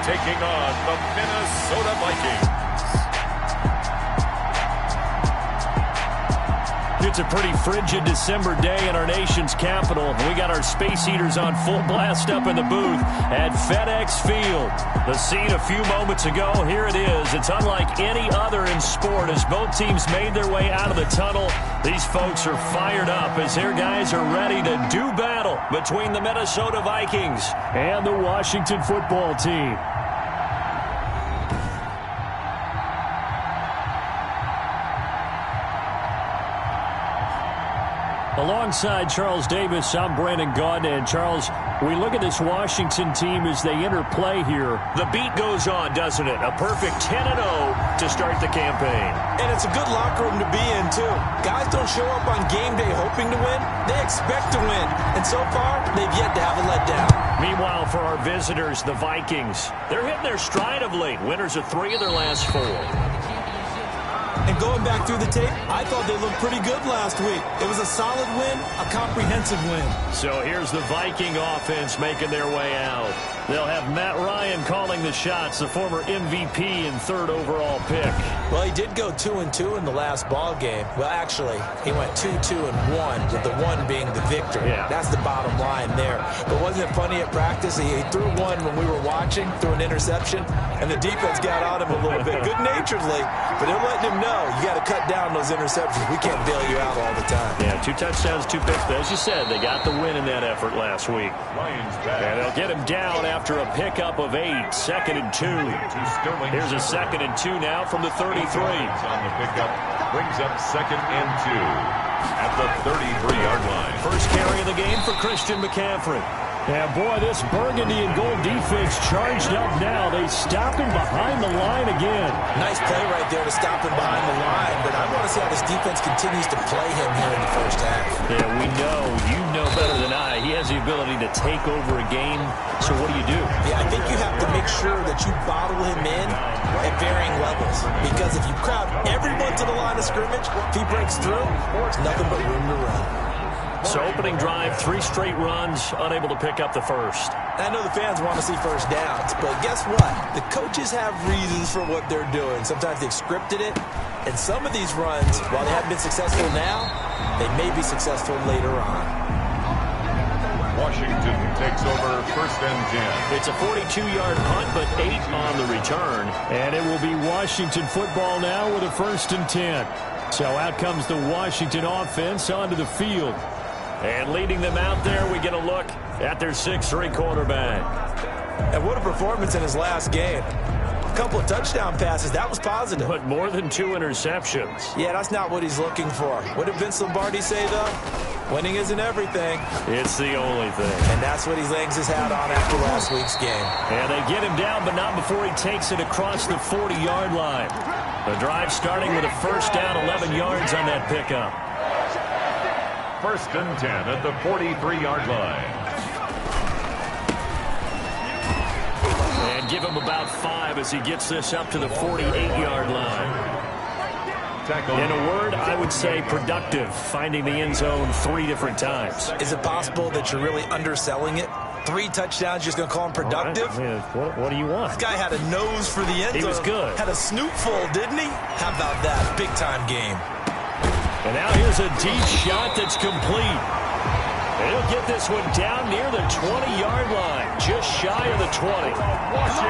taking on the Minnesota Vikings. It's a pretty frigid December day in our nation's capital. We got our space heaters on full blast up in the booth at FedEx Field. The scene a few moments ago, here it is. It's unlike any other in sport as both teams made their way out of the tunnel. These folks are fired up as their guys are ready to do battle between the Minnesota Vikings and the Washington football team. Alongside Charles Davis, I'm Brandon Gaudin. And Charles, we look at this Washington team as they interplay here. The beat goes on, doesn't it? A perfect 10-0 to start the campaign. And it's a good locker room to be in, too. Guys don't show up on game day hoping to win. They expect to win. And so far, they've yet to have a letdown. Meanwhile, for our visitors, the Vikings, they're hitting their stride of late. Winners of 3 of their last 4. And going back through the tape, I thought they looked pretty good last week. It was a solid win, a comprehensive win. So here's the Viking offense making their way out. They'll have Matt Ryan calling the shots, the former MVP and 3rd overall pick. Well, he did go 2-2 in the last ball game. Well, actually, he went 2-2-1, with the 1 being the victory. Yeah. That's the bottom line there. But wasn't it funny at practice? He threw one when we were watching, threw an interception, and the defense got on him a little bit, good-naturedly. But they're letting him know, you got to cut down those interceptions. We can't bail you out all the time. Yeah, 2 touchdowns, 2 picks. But as you said, they got the win in that effort last week. And they'll get him down after a pickup of 8. 2nd and 2. Here's a 2nd and 2 now from the 33. On the pickup, brings up 2nd and 2 at the 33-yard line. First carry of the game for Christian McCaffrey. Yeah, boy, this burgundy and gold defense charged up now. They stop him behind the line again. Nice play right there to stop him behind the line, but I want to see how this defense continues to play him here in the first half. Yeah, we know. You know better than I. He has the ability to take over a game. So what do you do? Yeah, I think you have to make sure that you bottle him in at varying levels, because if you crowd everyone to the line of scrimmage, if he breaks through, it's nothing but room to run. So opening drive, 3 straight runs, unable to pick up the first. I know the fans want to see first downs, but guess what? The coaches have reasons for what they're doing. Sometimes they've scripted it, and some of these runs, while they haven't been successful now, they may be successful later on. Washington takes over 1st and 10. It's a 42-yard punt, but 8 on the return. And it will be Washington football now with a 1st and 10. So out comes the Washington offense onto the field. And leading them out there, we get a look at their 6'3" quarterback. And what a performance in his last game. A couple of touchdown passes, that was positive. But more than 2 interceptions. Yeah, that's not what he's looking for. What did Vince Lombardi say, though? Winning isn't everything. It's the only thing. And that's what he hangs his hat on after last week's game. And they get him down, but not before he takes it across the 40-yard line. The drive starting with a first down, 11 yards on that pickup. 1st and 10 at the 43-yard line. And give him about 5 as he gets this up to the 48-yard line. In a word, I would say productive, finding the end zone 3 different times. Is it possible that you're really underselling it? 3 touchdowns, just going to call him productive? Right. What do you want? This guy had a nose for the end zone. He was good. Had a snoot full, didn't he? How about that? Big-time game. And now here's a deep shot that's complete. And he'll get this one down near the 20-yard line, just shy of the 20.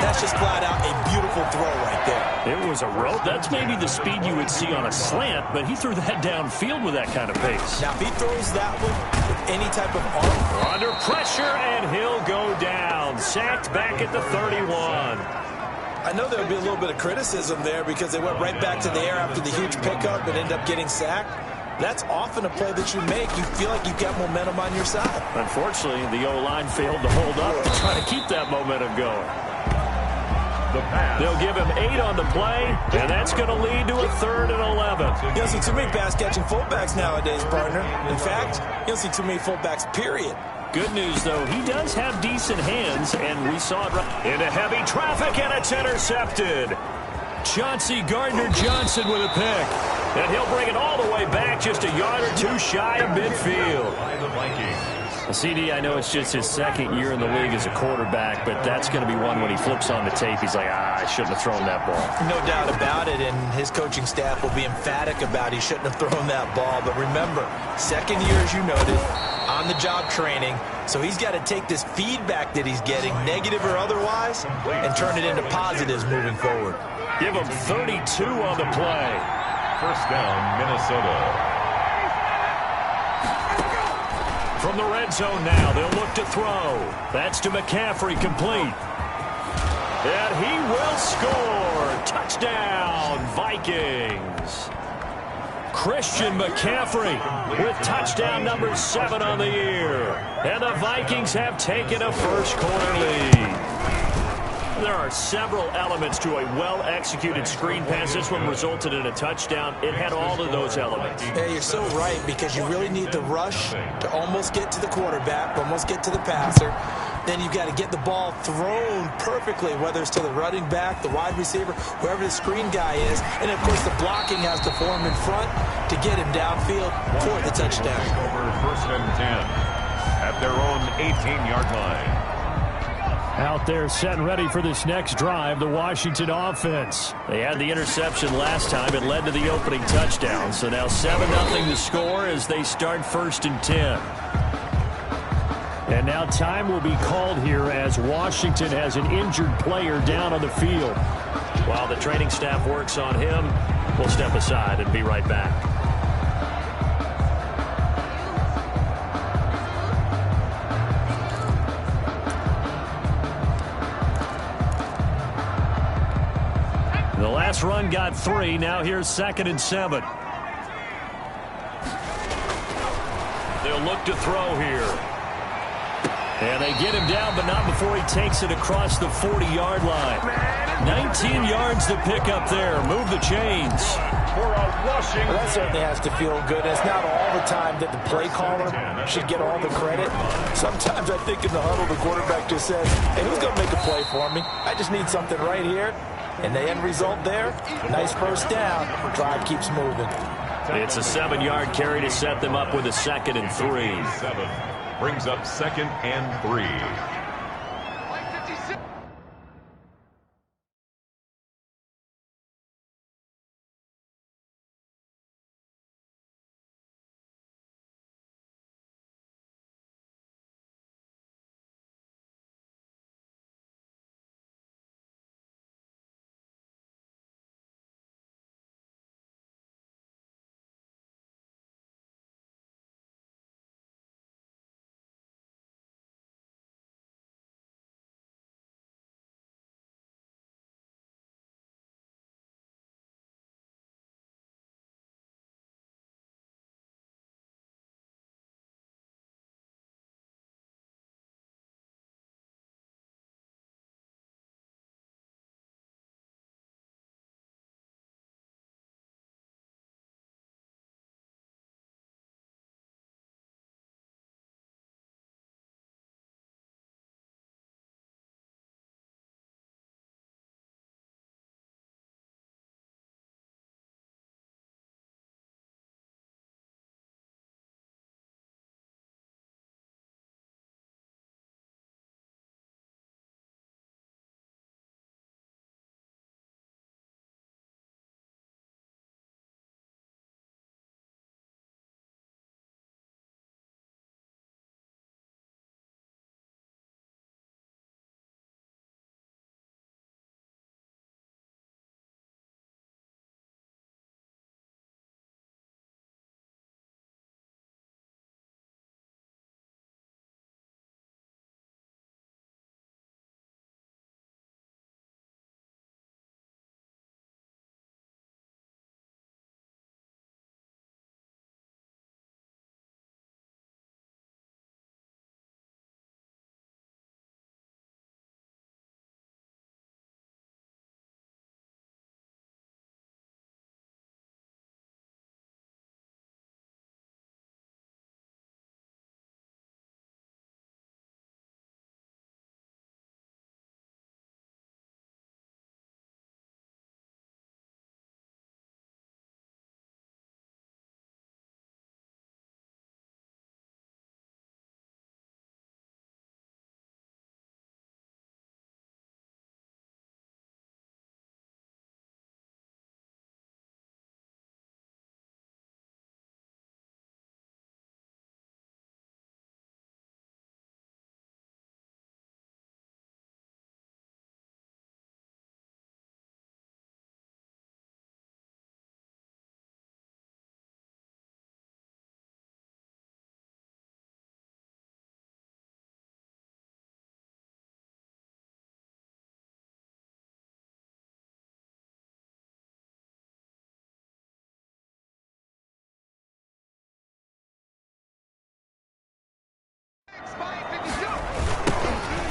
That's just flat out a beautiful throw right there. It was a rope. That's maybe the speed you would see on a slant, but he threw that downfield with that kind of pace. Now, if he throws that one with any type of arm. Under pressure, and he'll go down. Sacked back at the 31. I know there'll be a little bit of criticism there because they went right back to the air after the huge pickup and ended up getting sacked. That's often a play that you make. You feel like you've got momentum on your side. Unfortunately, the O-line failed to hold up to try to keep that momentum going. The pass. They'll give him 8 on the play, and that's going to lead to a 3rd and 11. You don't see too many pass-catching fullbacks nowadays, partner. In fact, you don't see too many fullbacks, period. Good news, though, he does have decent hands, and we saw it right into heavy traffic, and it's intercepted. Chauncey Gardner-Johnson with a pick. And he'll bring it all the way back just a yard or 2 shy of midfield. By the Vikings. CD, I know it's just his second year in the league as a quarterback, but that's going to be one when he flips on the tape. He's like, I shouldn't have thrown that ball. No doubt about it, and his coaching staff will be emphatic about he shouldn't have thrown that ball. But remember, second year, as you noted, on-the-job training, so he's got to take this feedback that he's getting, negative or otherwise, and turn it into positives moving forward. Give him 32 on the play. First down, Minnesota. From the red zone now, they'll look to throw. That's to McCaffrey, complete. And he will score. Touchdown, Vikings. Christian McCaffrey with touchdown number 7 on the year. And the Vikings have taken a first-quarter lead. There are several elements to a well-executed screen pass. This one resulted in a touchdown. It had all of those elements. Yeah, you're so right, because you really need the rush to almost get to the quarterback, almost get to the passer. Then you've got to get the ball thrown perfectly, whether it's to the running back, the wide receiver, whoever the screen guy is. And, of course, the blocking has to form in front to get him downfield for the touchdown. Over first and 10 at their own 18-yard line. Out there set and ready for this next drive, the Washington offense. They had the interception last time. It led to the opening touchdown. So now 7-0 to score as they start first and 10. And now time will be called here as Washington has an injured player down on the field. While the training staff works on him, we'll step aside and be right back. The last run got 3. Now here's 2nd and 7. They'll look to throw here. And they get him down, but not before he takes it across the 40-yard line. 19 yards to pick up there. Move the chains. Well, that certainly has to feel good. It's not all the time that the play caller should get all the credit. Sometimes I think in the huddle, the quarterback just says, hey, who's going to make a play for me? I just need something right here. And the end result there, nice first down. Drive keeps moving. It's a 7-yard carry to set them up with a 2nd and 3. 7 brings up 2nd and 3.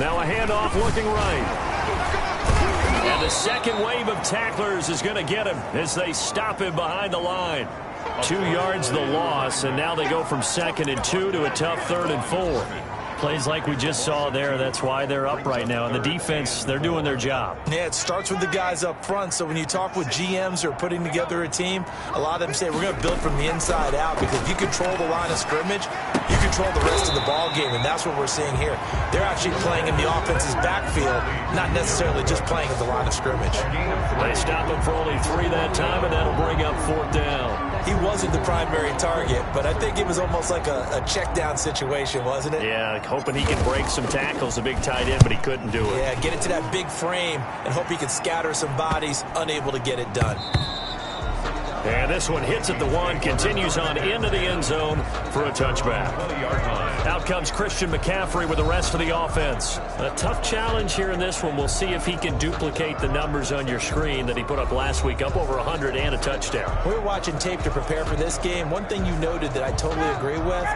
Now a handoff looking right. And the second wave of tacklers is going to get him as they stop him behind the line. 2 yards the loss, and now they go from 2nd and 2 to a tough 3rd and 4. Plays like we just saw there. That's why they're up right now. And the defense, they're doing their job. Yeah, it starts with the guys up front. So when you talk with GMs who are putting together a team, a lot of them say we're going to build from the inside out, because if you control the line of scrimmage, you control the rest of the ball game, and that's what we're seeing here. They're actually playing in the offense's backfield, not necessarily just playing at the line of scrimmage. They stop him for only 3 that time, and that'll bring up 4th down. He wasn't the primary target, but I think it was almost like a check down situation, wasn't it? Yeah, hoping he can break some tackles, a big tight end, but he couldn't do it. Yeah, get it to that big frame and hope he can scatter some bodies, unable to get it done. And this one hits at the 1, continues on into the end zone for a touchback. Out comes Christian McCaffrey with the rest of the offense. A tough challenge here in this one. We'll see if he can duplicate the numbers on your screen that he put up last week, up over 100 and a touchdown. We were watching tape to prepare for this game. One thing you noted that I totally agree with,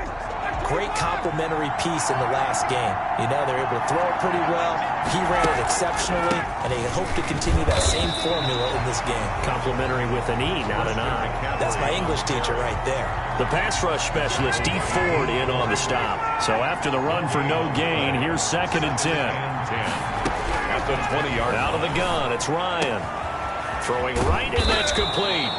great complementary piece in the last game. You know, they're able to throw it pretty well. He ran it exceptionally, and they hope to continue that same formula in this game. Complementary with an E, not an I. That's my English teacher right there. The pass rush specialist, D. Ford, in on the stop. So after the run for no gain, here's 2nd and 10. At the 20-yard out of the gun, it's Ryan. Throwing right, and that's complete.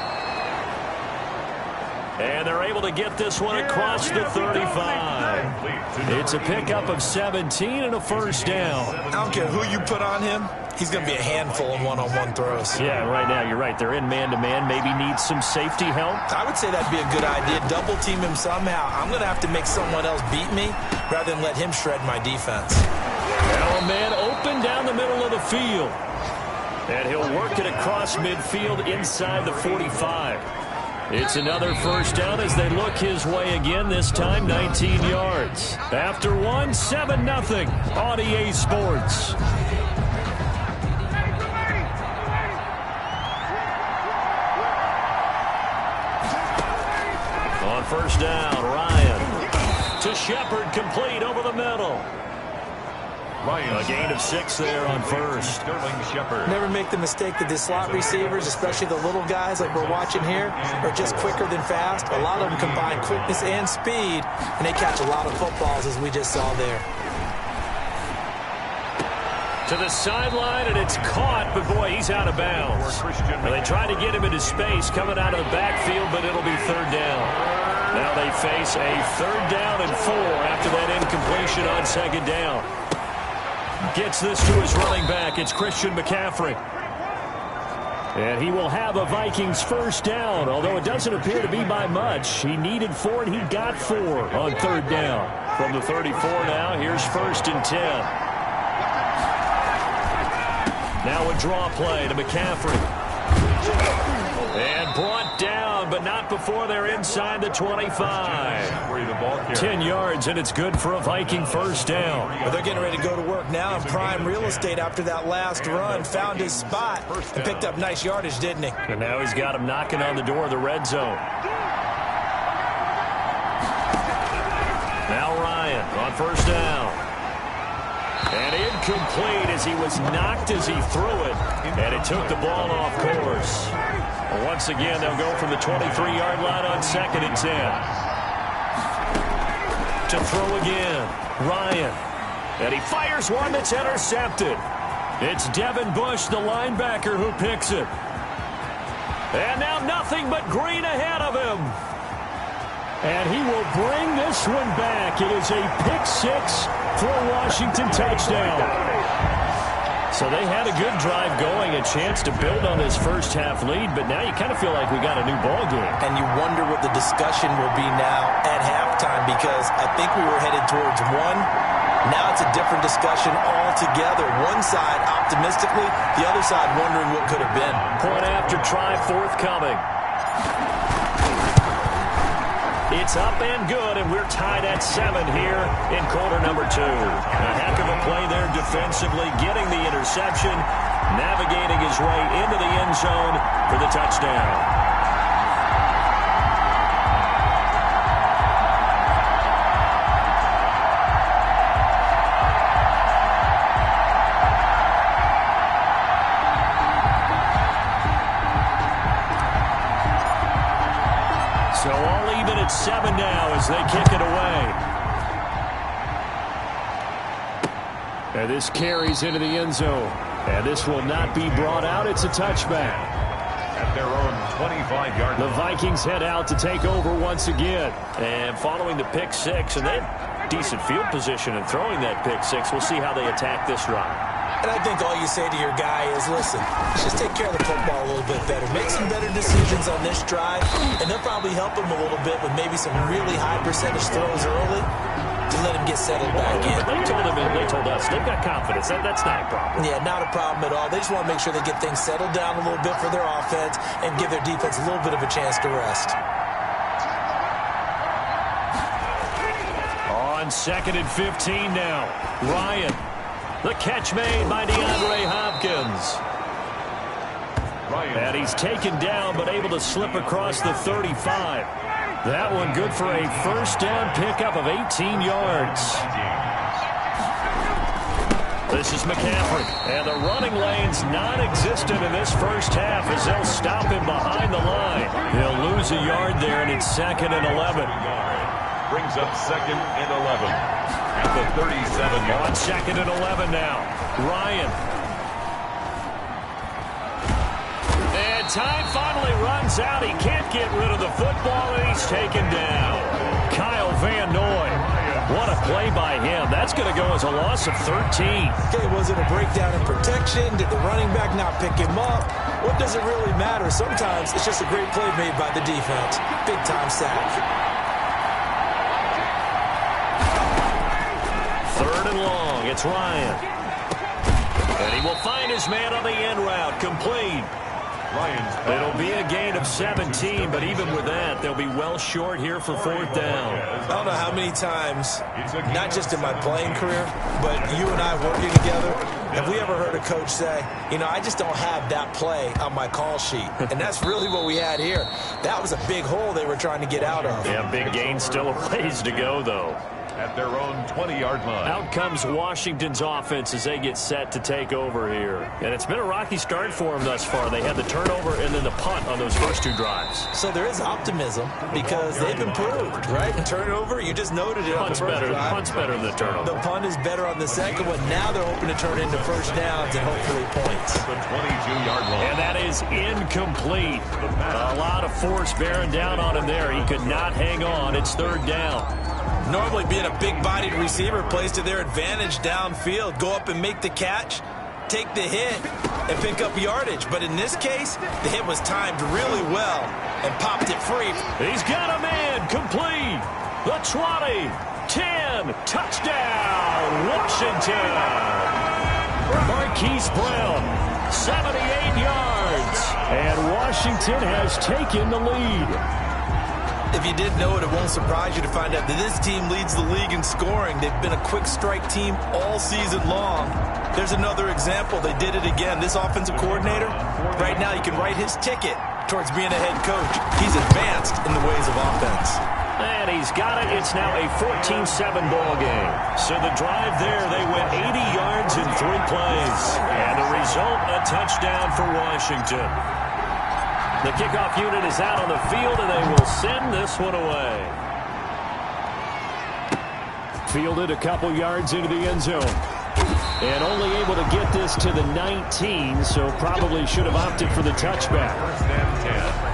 And they're able to get this one across the 35. It's a pickup of 17 and a 1st down. I don't care who you put on him. He's going to be a handful in one-on-one throws. Yeah, right now, you're right. They're in man-to-man. Maybe needs some safety help. I would say that'd be a good idea. Double team him somehow. I'm going to have to make someone else beat me rather than let him shred my defense. Now a man open down the middle of the field. And he'll work it across midfield inside the 45. It's another 1st down as they look his way again, this time 19 yards. After 1, 7-0 on EA Sports. On 1st down, Ryan to Shepard, complete over the middle. A gain of 6 there on 1st. Never make the mistake that the slot receivers, especially the little guys like we're watching here, are just quicker than fast. A lot of them combine quickness and speed, and they catch a lot of footballs, as we just saw there. To the sideline, and it's caught, but boy, he's out of bounds. Well, they try to get him into space coming out of the backfield, but it'll be 3rd down. Now they face a 3rd down and 4 after that incompletion on 2nd down. Gets this to his running back. It's Christian McCaffrey. And he will have a Vikings 1st down, although it doesn't appear to be by much. He needed 4, and he got 4 on 3rd down. From the 34 now, here's 1st and 10. Now a draw play to McCaffrey. And brought down, but not before they're inside the 25. 10 yards, and it's good for a Viking 1st down. Well, they're getting ready to go to work now in prime real estate after that last run. Found his spot and picked up nice yardage, didn't he? And now he's got him knocking on the door of the red zone. Now Ryan on 1st down. And incomplete as he was knocked as he threw it. And it took the ball off course. Once again, they'll go from the 23-yard line on 2nd and 10. To throw again, Ryan. And he fires one that's intercepted. It's Devin Bush, the linebacker, who picks it. And now nothing but green ahead of him. And he will bring this one back. It is a pick-6 for a Washington touchdown. So they had a good drive going, a chance to build on this first-half lead, but now you kind of feel like we got a new ball game. And you wonder what the discussion will be now at halftime, because I think we were headed towards 1. Now it's a different discussion altogether. One side optimistically, the other side wondering what could have been. Point after try forthcoming. It's up and good, and we're tied at 7 here in quarter number 2. A heck of a play there defensively, getting the interception, navigating his way into the end zone for the touchdown. So all even at 7 now as they kick it away. And this carries into the end zone. And this will not be brought out. It's a touchback. At their own 25-yard line. The Vikings head out to take over once again. And following the pick six, and they have decent field position in throwing that pick six. We'll see how they attack this drive. And I think all you say to your guy is, listen, just take care of the football a little bit better. Make some better decisions on this drive, and they'll probably help him a little bit with maybe some really high percentage throws early to let him get settled back in. They told us they've got confidence. That's not a problem. Yeah, not a problem at all. They just want to make sure they get things settled down a little bit for their offense and give their defense a little bit of a chance to rest. On 2nd and 15 now. Ryan. The catch made by DeAndre Hopkins. And he's taken down but able to slip across the 35. That one good for a first down pickup of 18 yards. This is McCaffrey. And the running lane's non-existent in this first half as they'll stop him behind the line. He'll lose a yard there, and it's 2nd and 11. Brings up 2nd and 11 at the 37-yard. On 2nd and 11 now. Ryan. And time finally runs out. He can't get rid of the football, and he's taken down. Kyle Van Noy. What a play by him. That's going to go as a loss of 13. Okay, was it a breakdown in protection? Did the running back not pick him up? What does it really matter? Sometimes it's just a great play made by the defense. Big-time sack. 3rd and long. It's Ryan. And he will find his man on the end route. Complete. It'll be a gain of 17, but even with that, they'll be well short here for 4th down. I don't know how many times, not just in my playing career, but you and I working together, have we ever heard a coach say, you know, I just don't have that play on my call sheet. And that's really what we had here. That was a big hole they were trying to get out of. Yeah, big gain, still a ways to go, though. At their own 20-yard line. Out comes Washington's offense as they get set to take over here. And it's been a rocky start for them thus far. They had the turnover and then the punt on those first 2 drives. So there is optimism because they've improved, right? Turnover, you just noted it. Punt's better than the turnover. The punt is better on the second one. Now they're hoping to turn into first downs and hopefully points. The 22-yard line. And that is incomplete. A lot of force bearing down on him there. He could not hang on. It's 3rd down. Normally being a big-bodied receiver plays to their advantage downfield. Go up and make the catch, take the hit, and pick up yardage. But in this case, the hit was timed really well and popped it free. He's got a man complete. The 20, 10, touchdown, Washington. Marquise Brown, 78 yards. And Washington has taken the lead. If you didn't know it, it won't surprise you to find out that this team leads the league in scoring. They've been a quick strike team all season long. There's another example. They did it again. This offensive coordinator, right now you can write his ticket towards being a head coach. He's advanced in the ways of offense. And he's got it. It's now a 14-7 ball game. So the drive there, they went 80 yards in 3 plays. And the result, a touchdown for Washington. The kickoff unit is out on the field, and they will send this one away. Fielded a couple yards into the end zone. And only able to get this to the 19, so probably should have opted for the touchback. 1st and 10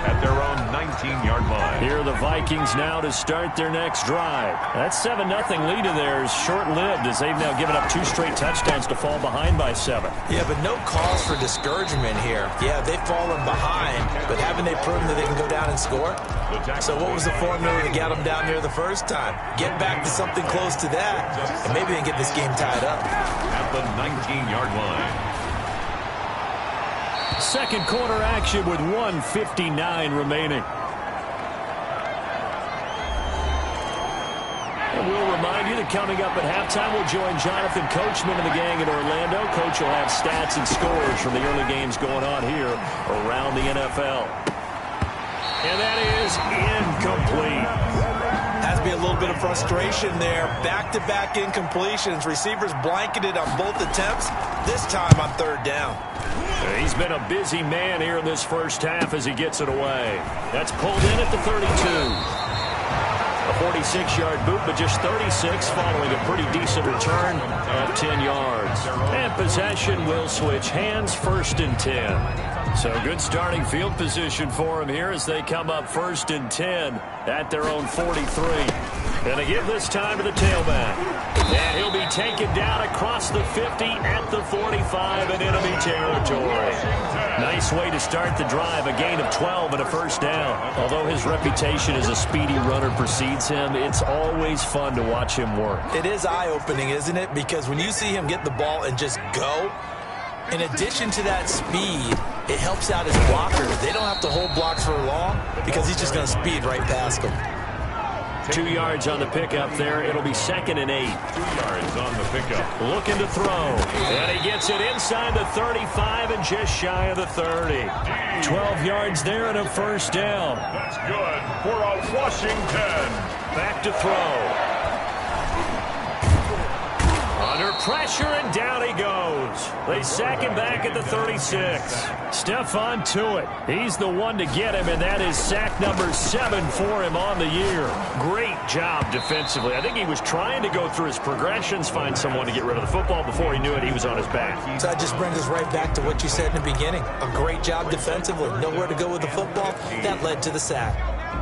at their own 19-yard line. Here are the Vikings now to start their next drive. That 7-0 lead of theirs short-lived as they've now given up 2 straight touchdowns to fall behind by 7. Yeah, but no cause for discouragement here. Yeah, they've fallen behind, but haven't they proven that they can go down and score? So what was the formula that got them down here the first time? Get back to something close to that, and maybe they can get this game tied up. At the 19-yard line. Second quarter action with 1:59 remaining. And we'll remind you that coming up at halftime, we'll join Jonathan Coachman and the gang in Orlando. Coach will have stats and scores from the early games going on here around the NFL. And that is incomplete. As to be a little bit of frustration there. Back-to-back incompletions. Receivers blanketed on both attempts. This time on third down. He's been a busy man here in this first half as he gets it away. That's pulled in at the 32. A 46-yard boot, but just 36 following a pretty decent return of 10 yards. And possession will switch hands, 1st and 10. So good starting field position for him here as they come up 1st and 10 at their own 43. And they give this time to the tailback. And he'll be taken down across the 50 at the 45 in enemy territory. Nice way to start the drive, a gain of 12 and a 1st down. Although his reputation as a speedy runner precedes him, it's always fun to watch him work. It is eye-opening, isn't it? Because when you see him get the ball and just go, in addition to that speed, it helps out his blockers. They don't have to hold blocks for long because he's just going to speed right past them. 2 yards on the pickup there. It'll be 2nd and 8. 2 yards on the pickup. Looking to throw. And he gets it inside the 35 and just shy of the 30. 12 yards there and a 1st down. That's good for a Washington. Back to throw. Under pressure, and down he goes. They sack him back at the 36. Stephon Tuitt, he's the one to get him, and that is sack number 7 for him on the year. Great job defensively. I think he was trying to go through his progressions, find someone to get rid of the football. Before he knew it, he was on his back. So that just brings us right back to what you said in the beginning. A great job defensively. Nowhere to go with the football. That led to the sack.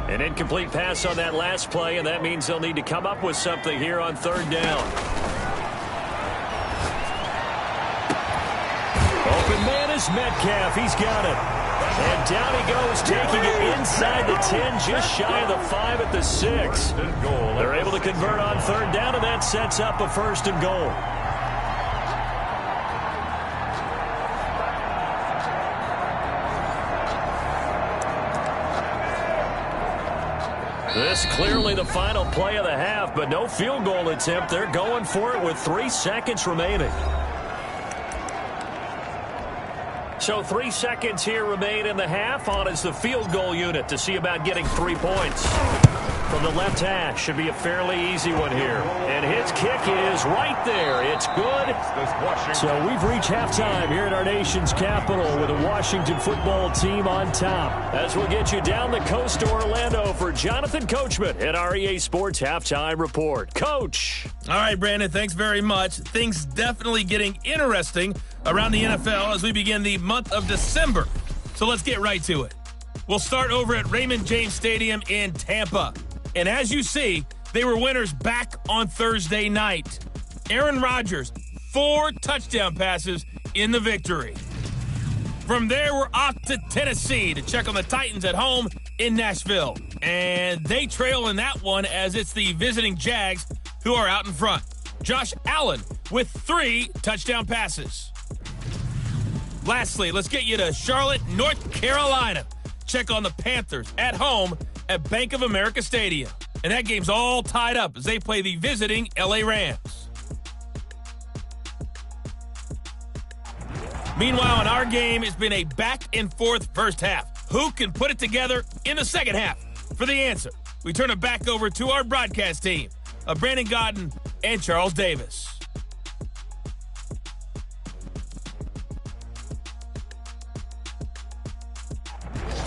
An incomplete pass on that last play, and that means they'll need to come up with something here on 3rd down. Open man is Metcalf. He's got it. And down he goes, taking it inside the 10, just shy of the 5 at the 6. They're able to convert on 3rd down, and that sets up a 1st and goal. This clearly the final play of the half, but no field goal attempt. They're going for it with 3 seconds remaining. So 3 seconds here remain in the half. On is the field goal unit to see about getting 3 points. From the left hash, should be a fairly easy one here. And his kick is right there. It's good. So we've reached halftime here at our nation's capital with a Washington football team on top. As we'll get you down the coast to Orlando for Jonathan Coachman at our EA Sports Halftime Report. Coach. All right, Brandon, thanks very much. Things definitely getting interesting around the NFL as we begin the month of December. So let's get right to it. We'll start over at Raymond James Stadium in Tampa. And as you see, they were winners back on Thursday night. Aaron Rodgers, 4 touchdown passes in the victory. From there, we're off to Tennessee to check on the Titans at home in Nashville. And they trail in that one as it's the visiting Jags who are out in front. Josh Allen with 3 touchdown passes. Lastly, let's get you to Charlotte, North Carolina. Check on the Panthers at home at Bank of America Stadium. And that game's all tied up as they play the visiting LA Rams. Meanwhile, in our game, it's been a back-and-forth first half. Who can put it together in the second half? For the answer, we turn it back over to our broadcast team of Brandon Godden and Charles Davis.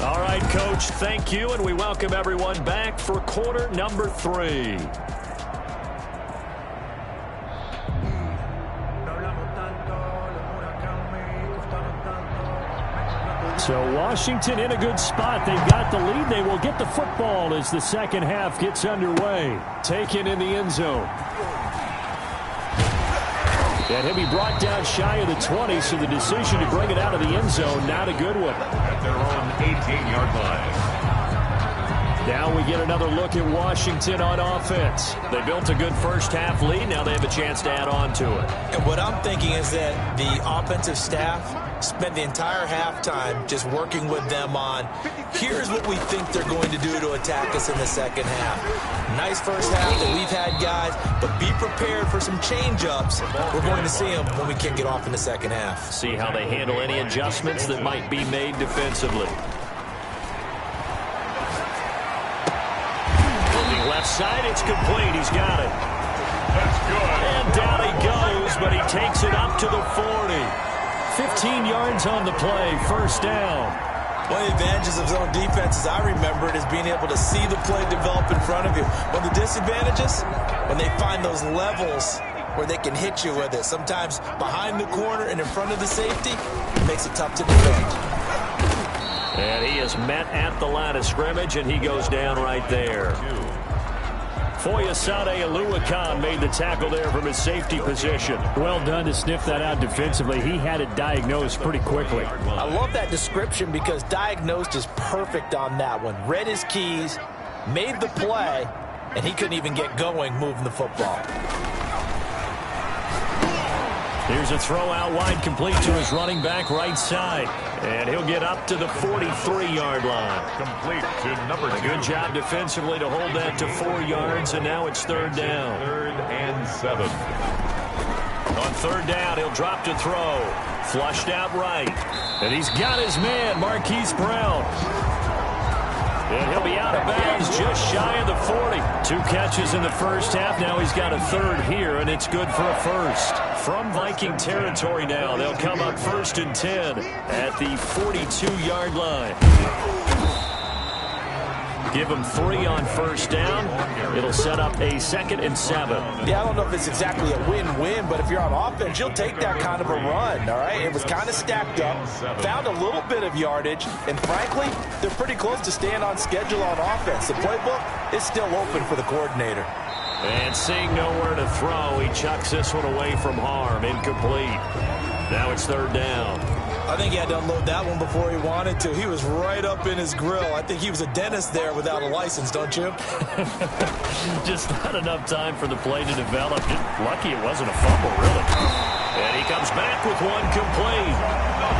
All right, Coach, thank you, and we welcome everyone back for quarter number 3. So Washington in a good spot. They've got the lead. They will get the football as the second half gets underway. Taken in the end zone. And he'll be brought down shy of the 20, so the decision to bring it out of the end zone, not a good one. At their own 18-yard line. Now we get another look at Washington on offense. They built a good first half lead. Now they have a chance to add on to it. And what I'm thinking is that the offensive staff spent the entire halftime just working with them on, here's what we think they're going to do to attack us in the second half. Nice first half that we've had, guys, but be prepared for some change-ups. We're going to see them when we kick it off in the second half. See how they handle any adjustments that might be made defensively. Left side. It's complete. He's got it. That's good. And down he goes, but he takes it up to the 40. 15 yards on the play. First down. One of the advantages of zone defense, as I remember it, is being able to see the play develop in front of you. One of the disadvantages, when they find those levels where they can hit you with it. Sometimes behind the corner and in front of the safety, it makes it tough to defend. And he is met at the line of scrimmage, and he goes down right there. Foyesade Oluwakan made the tackle there from his safety position. Well done to sniff that out defensively. He had it diagnosed pretty quickly. I love that description because diagnosed is perfect on that one. Read his keys, made the play, and he couldn't even get going moving the football. Here's a throw out wide, complete to his running back right side. And he'll get up to the 43-yard line. Complete to number 2. Good job defensively to hold that to 4 yards, and now it's third down. 3rd and 7. On third down, he'll drop to throw. Flushed out right. And he's got his man, Marquise Brown. And he'll be out of bounds just shy of the 40. 2 catches in the first half. Now he's got a third here, and it's good for a first. From Viking territory now, they'll come up 1st and 10 at the 42-yard line. Give them 3 on first down. It'll set up a 2nd and 7. Yeah, I don't know if it's exactly a win-win, but if you're on offense, you'll take that kind of a run, all right? It was kind of stacked up, found a little bit of yardage, and frankly, they're pretty close to staying on schedule on offense. The playbook is still open for the coordinator. And seeing nowhere to throw, he chucks this one away from harm. Incomplete. Now it's third down. I think he had to unload that one before he wanted to. He was right up in his grill. I think he was a dentist there without a license, don't you? Just not enough time for the play to develop. Just lucky it wasn't a fumble, really. And he comes back with one complete.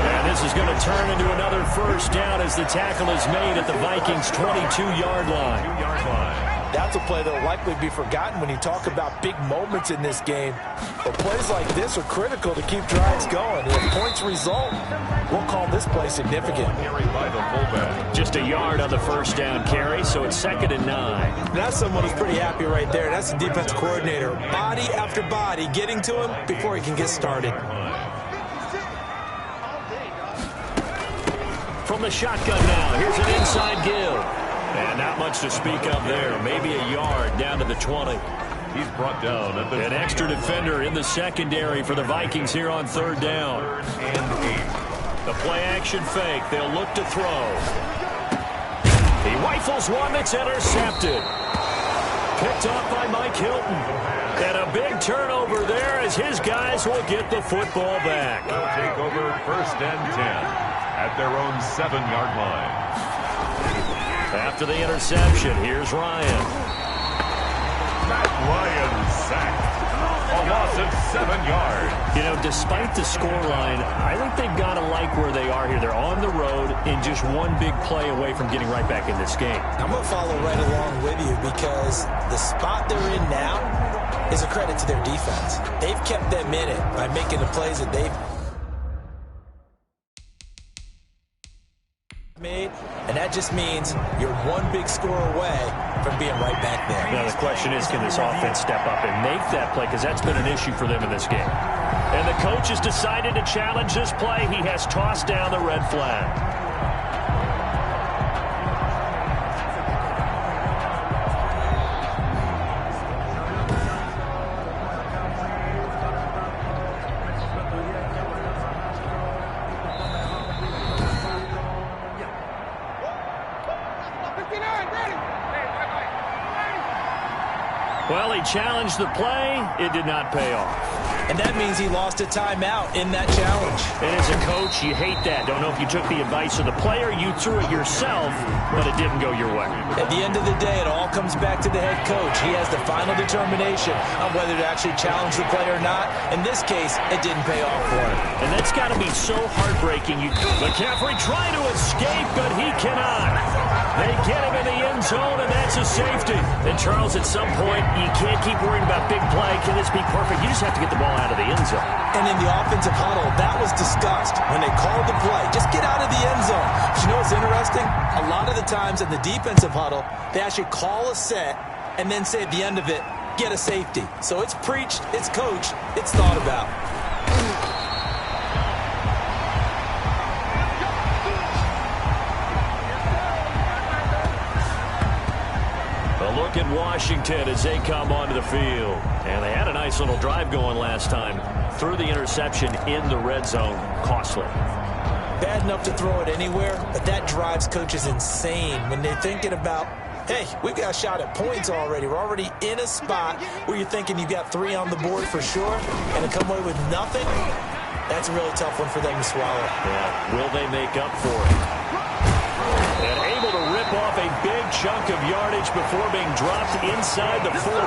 And this is going to turn into another first down as the tackle is made at the Vikings' 22-yard line. 2-yard line. That's a play that will likely be forgotten when you talk about big moments in this game. But plays like this are critical to keep drives going. And if points result, we'll call this play significant. Carried by the fullback. Just a yard on the first down carry, so it's 2nd and 9. That's someone who's pretty happy right there. That's the defensive coordinator. Body after body getting to him before he can get started. From the shotgun now, here's an inside give. And not much to speak of there. Maybe a yard down to the 20. He's brought down at the An extra defender in the secondary for the Vikings here on third down. 3rd and 8. The play action fake. They'll look to throw. He rifles one that's intercepted. Picked off by Mike Hilton. And a big turnover there as his guys will get the football back. They'll take over 1st and 10 at their own 7-yard line. After the interception, here's Ryan. Matt Ryan sacked. A loss of 7 yards. You know, despite the scoreline, I think they've got to like where they are here. They're on the road and just one big play away from getting right back in this game. I'm going to follow right along with you because the spot they're in now is a credit to their defense. They've kept them in it by making the plays that they've made, and that just means you're one big score away from being right back there. Now the question is, can this offense step up and make that play? Because that's been an issue for them in this game. And the coach has decided to challenge this play. He has tossed down the red flag. Well, he challenged the play. It did not pay off. And that means he lost a timeout in that challenge. And as a coach, you hate that. Don't know if you took the advice of the player, you threw it yourself, but it didn't go your way. At the end of the day, it all comes back to the head coach. He has the final determination on whether to actually challenge the play or not. In this case, it didn't pay off for him. And that's got to be so heartbreaking. McCaffrey trying to escape, but he cannot. They get him in the end zone, and that's a safety. And, Charles, at some point, you can't keep worrying about big play. Can this be perfect? You just have to get the ball out of the end zone. And in the offensive huddle, that was discussed when they called the play. Just get out of the end zone. But you know what's interesting? A lot of the times in the defensive huddle, they actually call a set and then say at the end of it, get a safety. So it's preached, it's coached, it's thought about. A look at Washington as they come onto the field. And they had a nice little drive going last time. Threw the interception in the red zone. Costly. Bad enough to throw it anywhere, but that drives coaches insane when they're thinking about, hey, we've got a shot at points already. We're already in a spot where you're thinking you've got 3 on the board for sure, and to come away with nothing, that's a really tough one for them to swallow. Yeah, will they make up for it? And able to rip off a big chunk of yardage before being dropped inside the 40.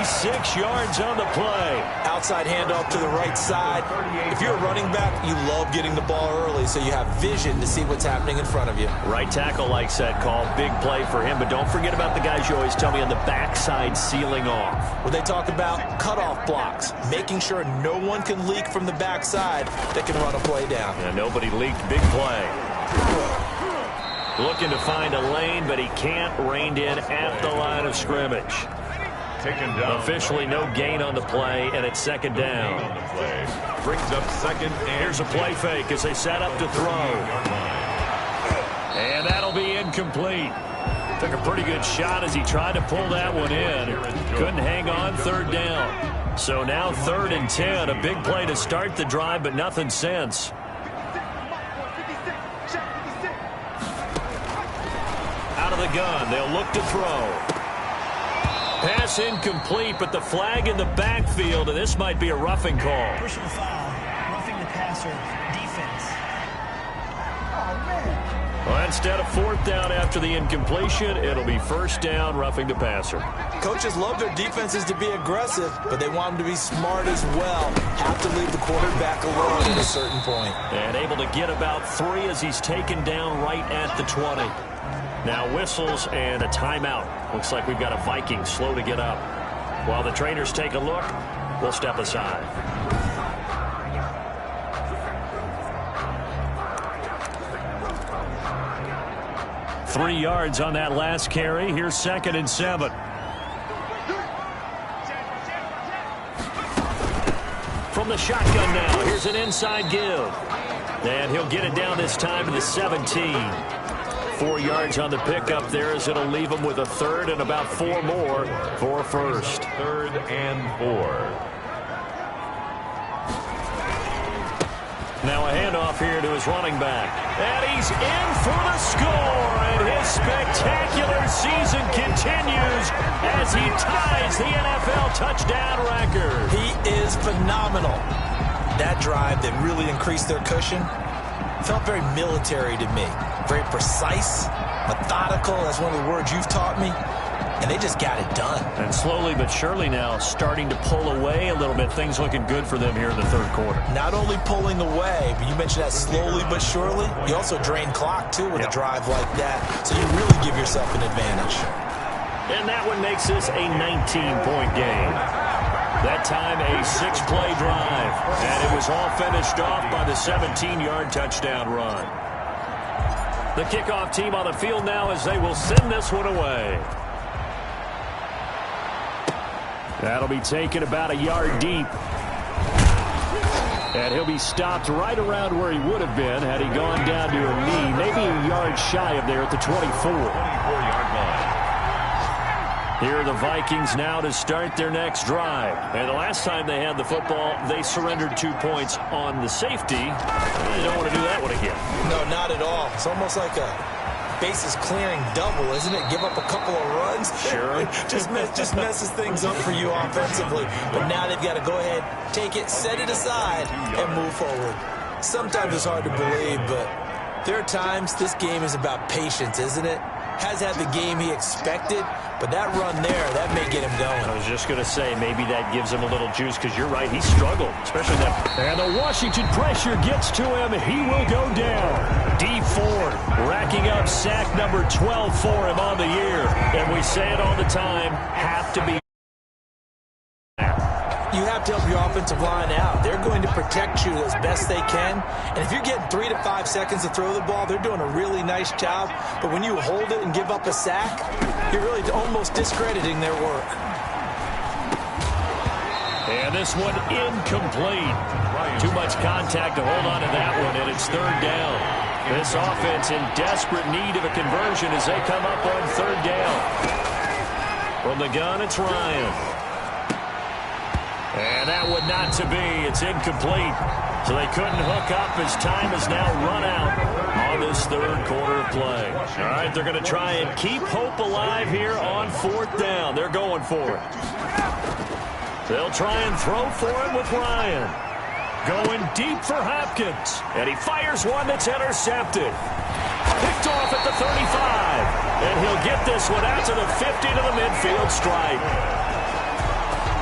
36 yards on the play. Outside handoff to the right side. If you're a running back, you love getting the ball early so you have vision to see what's happening in front of you. Right tackle likes that call. Big play for him. But don't forget about the guys you always tell me on the backside sealing off. Well, they talk about cutoff blocks, making sure no one can leak from the backside that can run a play down. Yeah, nobody leaked. Big play. Looking to find a lane, but he can't. Reined in at the line of scrimmage. Taken down. Officially no gain on the play, and it's second down. On the play. Brings up second and Here's a play fake as they set up to throw. And that'll be incomplete. Took a pretty good shot as he tried to pull that one in. Couldn't hang on, third down. So now 3rd and 10. A big play to start the drive, but nothing since. Out of the gun, they'll look to throw. Pass incomplete, but the flag in the backfield, and this might be a roughing call. Personal foul, roughing the passer, defense. Well, instead of 4th down after the incompletion, it'll be 1st down, roughing the passer. Coaches love their defenses to be aggressive, but they want them to be smart as well. Have to leave the quarterback alone at a certain point. And able to get about 3 as he's taken down right at the 20. Now whistles and a timeout. Looks like we've got a Viking slow to get up. While the trainers take a look, we'll step aside. Three yards on that last carry. Here's 2nd and 7. From the shotgun now, here's an inside give. And he'll get it down this time to the 17. 4 yards on the pickup there as it'll leave him with a 3rd and about 4 more for 1st. 3rd and 4. Now a handoff here to his running back. And he's in for the score. And his spectacular season continues as he ties the NFL touchdown record. He is phenomenal. That drive that really increased their cushion felt very military to me. Very precise, methodical. That's one of the words you've taught me. And they just got it done. And slowly but surely now starting to pull away a little bit. Things looking good for them here in the 3rd quarter. Not only pulling away, but you mentioned that slowly but surely. You also drain clock, too, with a drive like that. So you really give yourself an advantage. And that one makes this a 19-point game. That time a 6-play drive. And it was all finished off by the 17-yard touchdown run. The kickoff team on the field now as they will send this one away. That'll be taken about a yard deep. And he'll be stopped right around where he would have been had he gone down to a knee, maybe a yard shy of there at the 24. 24-yard line. Here are the Vikings now to start their next drive. And the last time they had the football, they surrendered 2 points on the safety. They don't want to do that one again. No, not at all. It's almost like a bases clearing double, isn't it? Give up a couple of runs. Sure. just messes things up for you offensively. But now they've got to go ahead, take it, set it aside, and move forward. Sometimes it's hard to believe, but there are times this game is about patience, isn't it? Has had the game he expected, but that run there, that may get him going. I was just going to say, maybe that gives him a little juice, because you're right, he struggled, especially that. And the Washington pressure gets to him. He will go down. Dee Ford racking up sack number 12 for him on the year. And we say it all the time, have to be. you have to help your offensive line out. They're going to protect you as best they can. And if you're getting 3 to 5 seconds to throw the ball, they're doing a really nice job. But when you hold it and give up a sack, you're really almost discrediting their work. And this one incomplete. Too much contact to hold on to that one, and it's third down. This offense in desperate need of a conversion as they come up on third down. From the gun, it's Ryan. And that one not to be. It's incomplete. So they couldn't hook up as time has now run out on this third quarter of play. All right, they're going to try and keep hope alive here on fourth down. They're going for it. They'll try and throw for it with Ryan. Going deep for Hopkins. And he fires one that's intercepted. Picked off at the 35. And he'll get this one out to the 50 to the midfield stripe.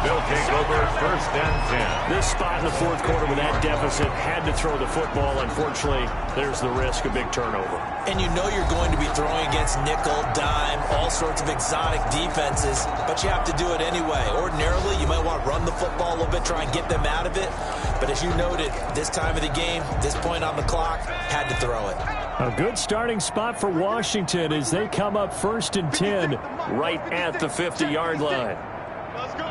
They'll take over first and 10. This spot in the fourth quarter with that deficit had to throw the football. Unfortunately, there's the risk of big turnover. And you know you're going to be throwing against nickel, dime, all sorts of exotic defenses, but you have to do it anyway. Ordinarily, you might want to run the football a little bit, try and get them out of it. But as you noted, this time of the game, this point on the clock, had to throw it. A good starting spot for Washington as they come up first and 10 right at the 50-yard line. Let's go.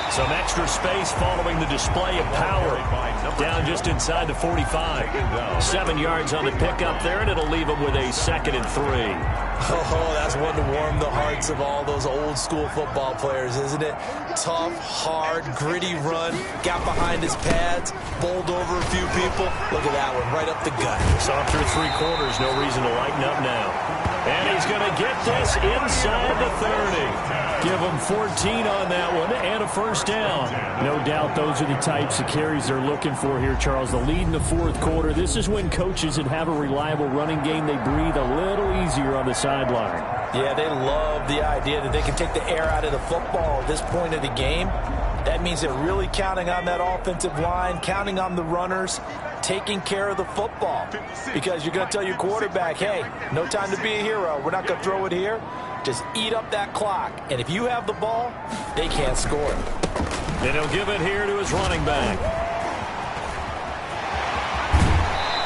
Some extra space following the display of power. Down just inside the 45. 7 yards on the pickup there, and it'll leave them with a 2nd and 3. Oh, that's one to warm the hearts of all those old-school football players, isn't it? Tough, hard, gritty run. Got behind his pads, bowled over a few people. Look at that one, right up the gut. Saw through 3 quarters, no reason to lighten up now. And he's going to get this inside the 30. Give them 14 on that one and a first down. No doubt those are the types of carries they're looking for here, Charles. The lead in the fourth quarter. This is when coaches that have a reliable running game, they breathe a little easier on the sideline. Yeah, they love the idea that they can take the air out of the football at this point of the game. That means they're really counting on that offensive line, counting on the runners, taking care of the football. Because you're going to tell your quarterback, hey, no time to be a hero. We're not going to throw it here. Just eat up that clock. And if you have the ball, they can't score. And he'll give it here to his running back.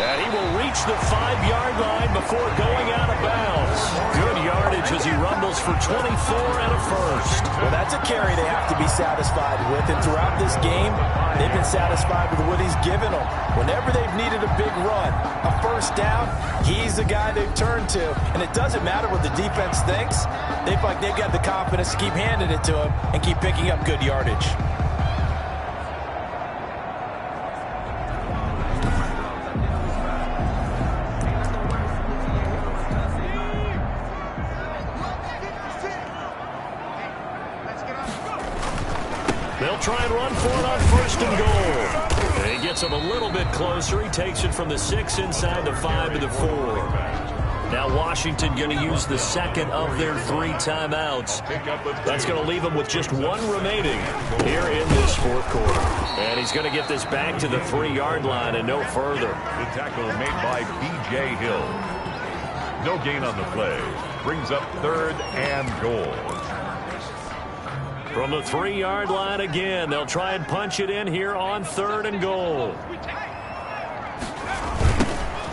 And he will reach the 5-yard line before going out of bounds. Good yardage as he rumbles for 24 and a first. Well, that's a carry they have to be satisfied with. And throughout this game, they've been satisfied with what he's given them. Whenever they've needed a big run, a first down, he's the guy they've turned to. And it doesn't matter what the defense thinks. They feel like they've got the confidence to keep handing it to him and keep picking up good yardage. They'll try and run for it on first and goal. And he gets him a little bit closer. He takes it from the 6 inside the 5 to the 4. Now Washington going to use the second of their 3 timeouts. That's going to leave them with just 1 remaining here in this fourth quarter. And he's going to get this back to the 3-yard line and no further. The tackle made by B.J. Hill. No gain on the play. Brings up 3rd and goal. From the 3-yard line again, they'll try and punch it in here on 3rd and goal.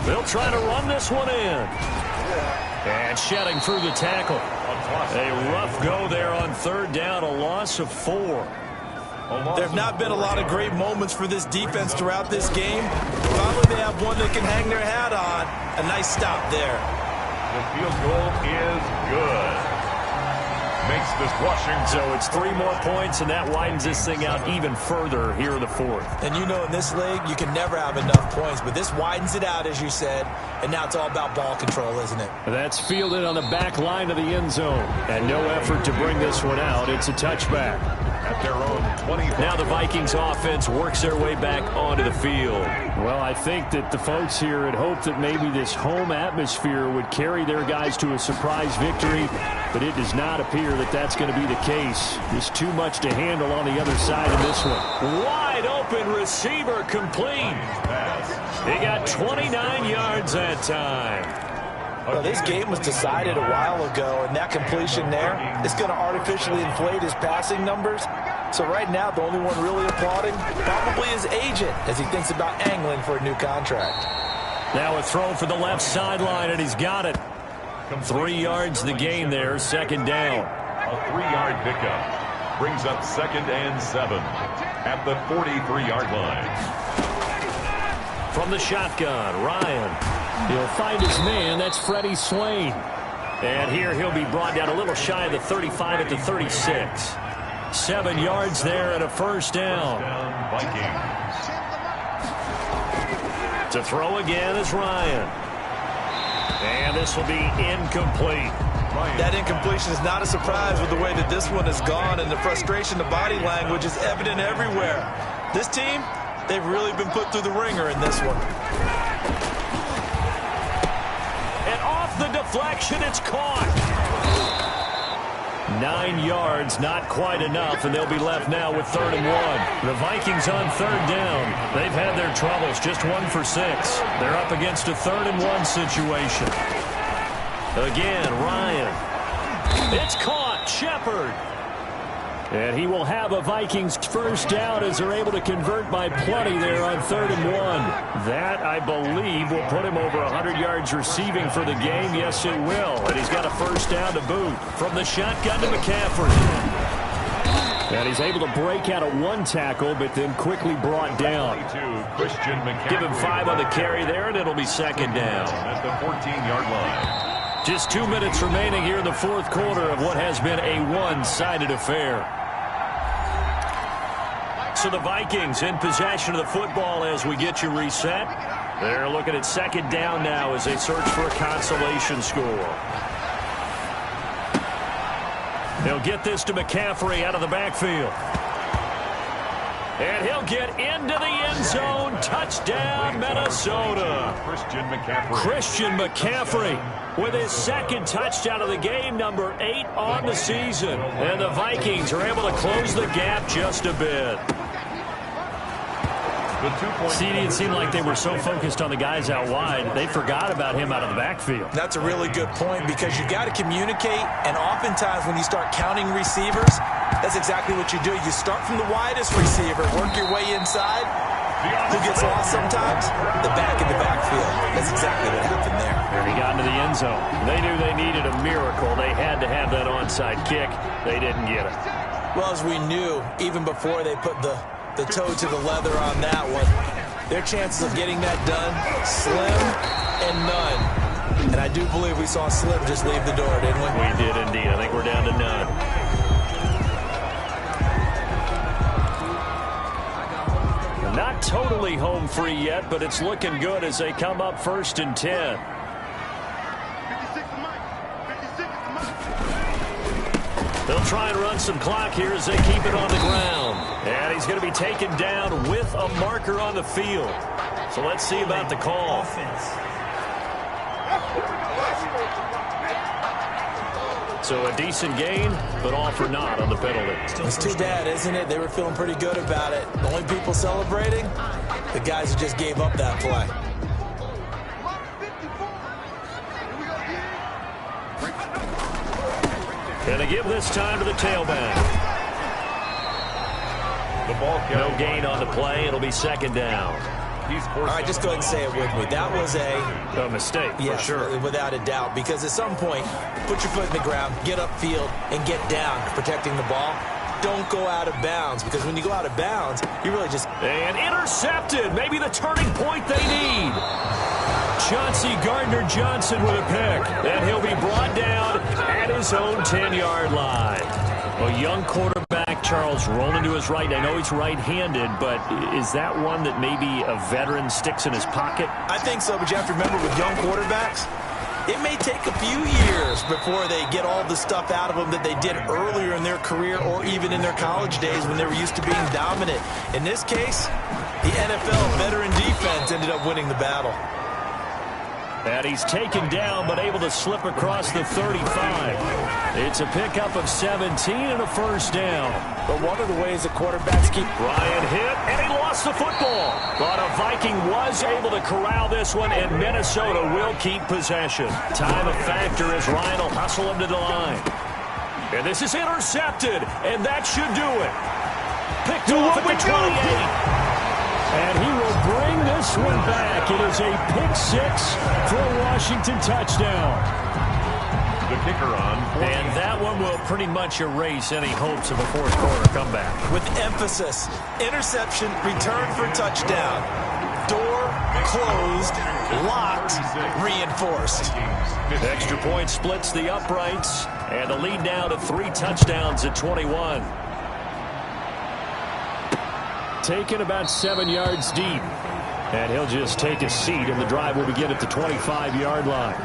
They'll try to run this one in. And shedding through the tackle. A rough go there on 3rd down, a loss of 4. There have not been a lot of great moments for this defense throughout this game. Finally, they have one they can hang their hat on. A nice stop there. The field goal is good. Makes this Washington. So it's 3 more points, and that widens this thing out even further here in the fourth. And you know in this league, you can never have enough points, but this widens it out, as you said, and now it's all about ball control, isn't it? That's fielded on the back line of the end zone, and no effort to bring this one out. It's a touchback. at their own 25. Now the Vikings offense works their way back onto the field. Well, I think that the folks here had hoped that maybe this home atmosphere would carry their guys to a surprise victory, but it does not appear that that's going to be the case. There's too much to handle on the other side of this one. Wide open receiver complete. He got 29 yards that time. Well, this game was decided a while ago, and that completion there is going to artificially inflate his passing numbers. So right now, the only one really applauding probably his agent as he thinks about angling for a new contract. Now a throw for the left sideline, and he's got it. 3 yards the gain there, second down. A 3-yard pickup brings up 2nd and 7 at the 43-yard line. From the shotgun, Ryan. He'll find his man. That's Freddie Swain. And here he'll be brought down a little shy of the 35 at the 36. 7 yards there and a first down. Vikings. To throw again is Ryan. And this will be incomplete. That incompletion is not a surprise with the way that this one has gone, and the frustration, the body language is evident everywhere. This team, they've really been put through the ringer in this one. And off the deflection, it's caught. 9 yards, not quite enough, and they'll be left now with 3rd and 1. The Vikings on 3rd down. They've had their troubles, just 1 for 6. They're up against a 3rd and 1 situation. Again, Ryan. It's caught, Shepard. And he will have a Vikings first down as they're able to convert by plenty there on 3rd and 1. That, I believe, will put him over 100 yards receiving for the game. Yes, it will. And he's got a first down to boot. From the shotgun to McCaffrey. And he's able to break out of 1 tackle, but then quickly brought down. Give him 5 on the carry there, and it'll be 2nd down. At the 14-yard line. Just 2 minutes remaining here in the 4th quarter of what has been a one-sided affair. So the Vikings in possession of the football as we get you reset. They're looking at 2nd down now as they search for a consolation score. They'll get this to McCaffrey out of the backfield. And he'll get into the end zone. Touchdown, Minnesota. Christian McCaffrey with his 2nd touchdown of the game, number 8 on the season. And the Vikings are able to close the gap just a bit. CD, it seemed like they were so focused on the guys out wide, they forgot about him out of the backfield. That's a really good point because you got to communicate, and oftentimes when you start counting receivers, that's exactly what you do. You start from the widest receiver, work your way inside. Who gets lost sometimes? The back in the backfield. That's exactly what happened there. Here he got into the end zone. They knew they needed a miracle. They had to have that onside kick. They didn't get it. Well, as we knew, even before they put the toe to the leather on that one, their chances of getting that done, slim and none. And I do believe we saw Slim just leave the door, didn't we? We did indeed. I think we're down to none. Not totally home free yet, but it's looking good as they come up 1st and 10. They'll try and run some clock here as they keep it on the ground. And he's going to be taken down with a marker on the field. So let's see about the call. So a decent gain, but all for naught on the penalty. It's too bad, isn't it? They were feeling pretty good about it. The only people celebrating, the guys who just gave up that play. And they give this time to the tailback. The ball no gain on the play. It'll be 2nd down. All right, just go ahead and say it with me. That was a mistake, for sure. Without a doubt, because at some point, put your foot in the ground, get upfield, and get down, protecting the ball. Don't go out of bounds, because when you go out of bounds, you really just... And intercepted. Maybe the turning point they need. Chauncey Gardner-Johnson with a pick. And he'll be brought down at his own 10-yard line. A young quarterback, Charles, rolling to his right. I know he's right-handed, but is that one that maybe a veteran sticks in his pocket? I think so, but you have to remember with young quarterbacks, It may take a few years before they get all the stuff out of them that they did earlier in their career or even in their college days when they were used to being dominant. In this case, the NFL veteran defense ended up winning the battle. And he's taken down, but able to slip across the 35. It's a pickup of 17 and a first down. But one of the ways the quarterbacks keep... Ryan hit, and he lost the football. But a Viking was able to corral this one, and Minnesota will keep possession. Time a factor as Ryan will hustle him to the line. And this is intercepted, and that should do it. Picked off at the 28. And he will bring this one back. It is a pick six for a Washington touchdown. The kicker on. And that one will pretty much erase any hopes of a fourth quarter comeback. With emphasis, interception, return for touchdown. Door closed, locked, reinforced. Extra point splits the uprights, and the lead now to 3 touchdowns at 21. Taken about 7 yards deep. And he'll just take a seat, and the drive will begin at the 25-yard line.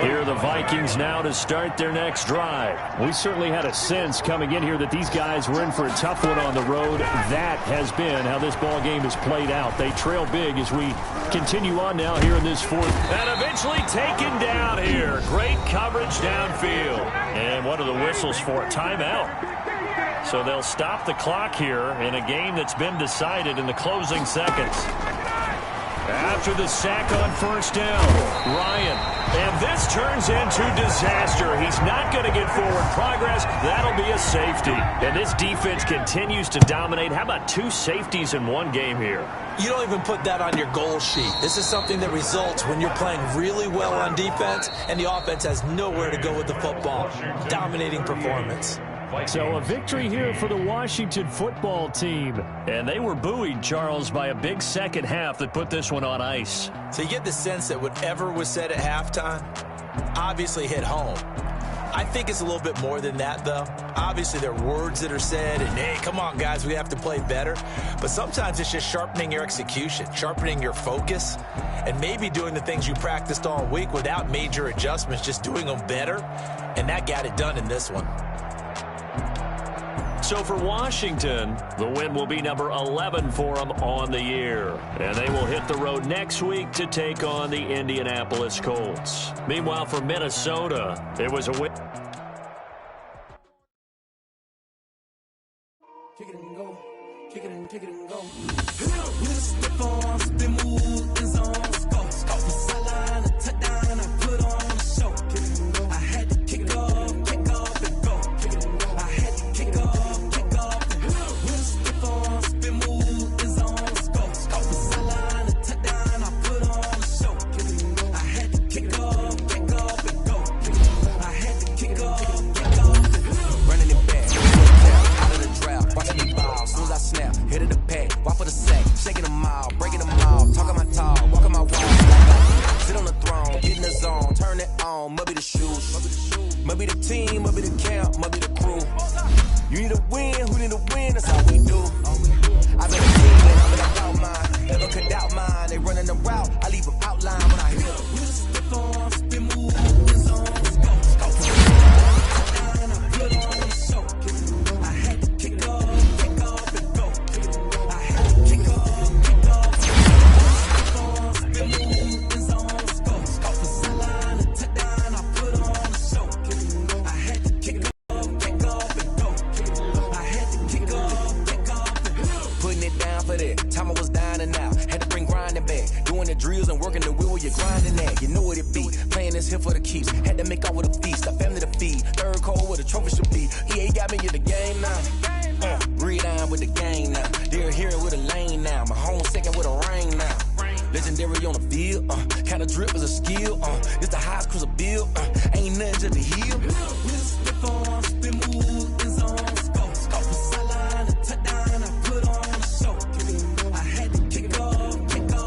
Here are the Vikings now to start their next drive. We certainly had a sense coming in here that these guys were in for a tough one on the road. That has been how this ball game has played out. They trail big as we continue on now here in this fourth. And eventually taken down here. Great coverage downfield. And what are the whistles for? Timeout. So they'll stop the clock here in a game that's been decided in the closing seconds. After the sack on first down, Ryan. And this turns into disaster. He's not going to get forward progress. That'll be a safety. And this defense continues to dominate. How about 2 safeties in one game here? You don't even put that on your goal sheet. This is something that results when you're playing really well on defense and the offense has nowhere to go with the football. Dominating performance. So a victory here for the Washington football team. And they were buoyed, Charles, by a big second half that put this one on ice. So you get the sense that whatever was said at halftime obviously hit home. I think it's a little bit more than that, though. Obviously, there are words that are said, and, hey, come on, guys, we have to play better. But sometimes it's just sharpening your execution, sharpening your focus, and maybe doing the things you practiced all week without major adjustments, just doing them better. And that got it done in this one. So for Washington, the win will be number 11 for them on the year. And they will hit the road next week to take on the Indianapolis Colts. Meanwhile, for Minnesota, it was a win. Kick it and go. Kick it and go. With a stiff arm, spin move, in zone, go. From sideline to touchdown, I put on the show. Kick it and go. I had to kick off and go. Kick it and go. I had to kick off. Hit it a pack, walk for the sack, shaking them all, breaking them all, talking my talk, walking my walk, sit on the throne, get in the zone, turn it on, must be the shoes, must be the team, must be the camp, must be the crew. You need a win, who need a win, that's how we do. I've been a king, and I've been about mine, never could doubt mine, they running the route, I leave them outline when I hit them. You just step on, spin move, in zone, go, and I put on the show, I had to kick off. Time I was down and out, had to bring grinding back. Doing the drills and working the wheel where you're grinding at. You know what it be, playing this here for the keeps. Had to make out with a feast, a family to feed. Third cold where the trophy should be. EA got me in the game now. Read on with the game now. They're here with a lane now. My home second with a rain now. Legendary on the field, kind of drip is a skill. It's the highest cruiser bill, ain't nothing just to heal. With a stiff arm, spin move, in zone, go. From sideline to touchdown, I put on the show. I had to kick off and go.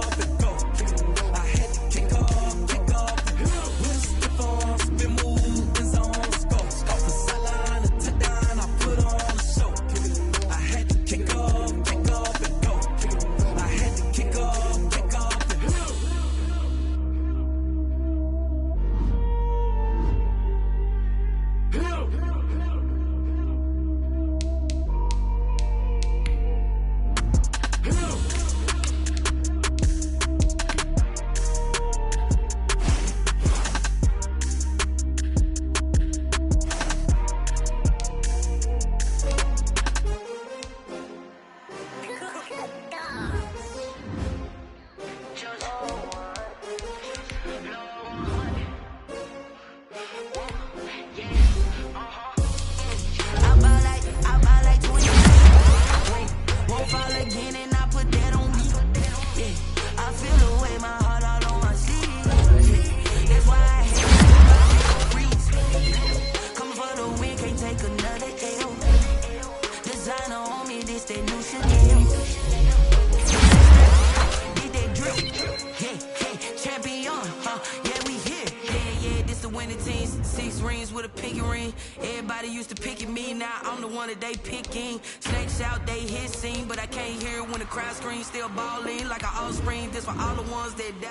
I had to kick off. With a stiff arm, spin move, in zone, go. From sideline to touchdown, I put on the show. I had to kick off and go. I had to kick off. screen. Everybody used to pick at me, now I'm the one that they picking. Snakes out, they hissing, but I can't hear it when the crowd screams. Still balling like an offspring. This for all the ones that die.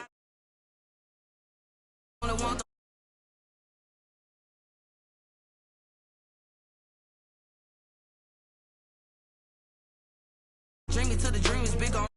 Dreaming till the dream is big on.